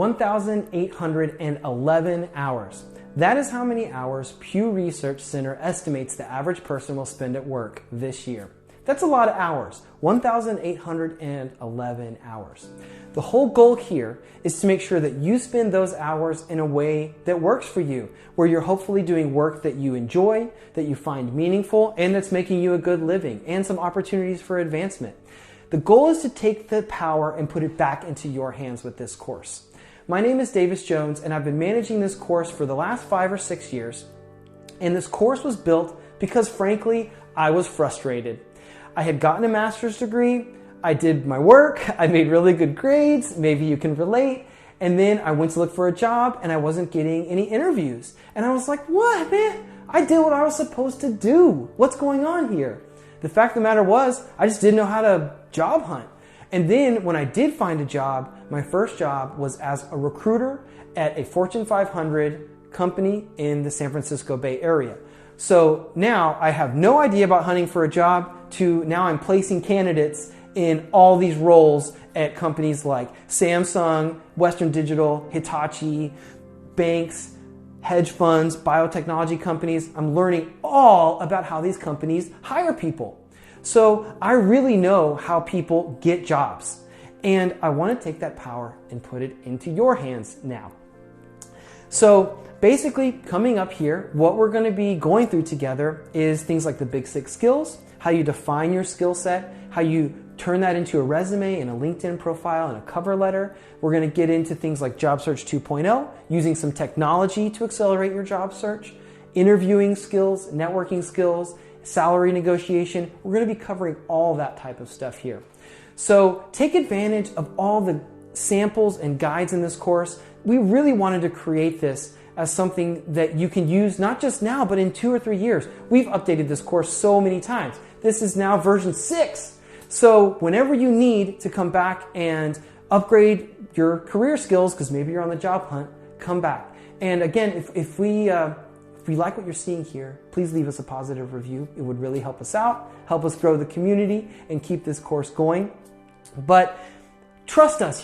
1,811 hours. That is how many hours Pew Research Center estimates the average person will spend at work this year. That's a lot of hours, 1,811 hours. The whole goal here is to make sure that you spend those hours in a way that works for you, where you're hopefully doing work that you enjoy, that you find meaningful, and that's making you a good living, and some opportunities for advancement. The goal is to take the power and put it back into your hands with this course. My name is Davis Jones, and I've been managing this course for the last 5 or 6 years. And this course was built because, frankly, I was frustrated. I had gotten a master's degree, I did my work, I made really good grades, maybe you can relate, and then I went to look for a job and I wasn't getting any interviews. And I was like, what, man? I did what I was supposed to do. What's going on here? The fact of the matter was, I just didn't know how to job hunt. And then when I did find a job, my first job was as a recruiter at a Fortune 500 company in the San Francisco Bay Area. So now I have no idea about hunting for a job to now I'm placing candidates in all these roles at companies like Samsung, Western Digital, Hitachi, banks, hedge funds, biotechnology companies. I'm learning all about how these companies hire people. So I really know how people get jobs, and I want to take that power and put it into your hands now. So basically, coming up here, what we're going to be going through together is things like the Big 6 skills, how you define your skill set, how you turn that into a resume and a LinkedIn profile and a cover letter. We're going to get into things like Job Search 2.0, using some technology to accelerate your job search, interviewing skills, networking skills, salary negotiation. We're going to be covering all that type of stuff here. So take advantage of all the samples and guides in this course. We really wanted to create this as something that you can use not just now, but in 2 or 3 years. We've updated this course so many times. This is now version 6. So whenever you need to come back and upgrade your career skills, because maybe you're on the job hunt, come back. And again, if we like what you're seeing here, please leave us a positive review. It would really help us out, help us grow the community, and keep this course going. But trust us,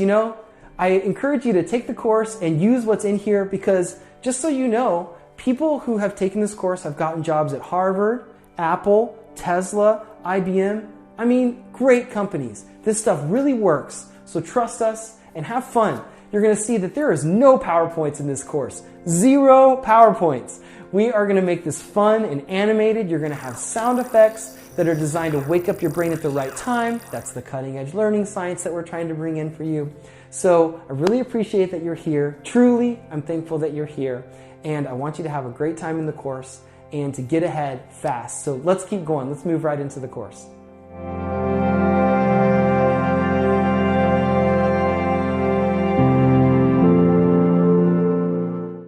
I encourage you to take the course and use what's in here, because just so you know, people who have taken this course have gotten jobs at Harvard, Apple, Tesla, IBM. I mean, great companies. This stuff really works. So trust us and have fun. You're going to see that there is no PowerPoints in this course. 0 PowerPoints. We are going to make this fun and animated. You're going to have sound effects that are designed to wake up your brain at the right time. That's the cutting edge learning science that we're trying to bring in for you. So I really appreciate that you're here. Truly, I'm thankful that you're here. And I want you to have a great time in the course and to get ahead fast. So let's keep going. Let's move right into the course.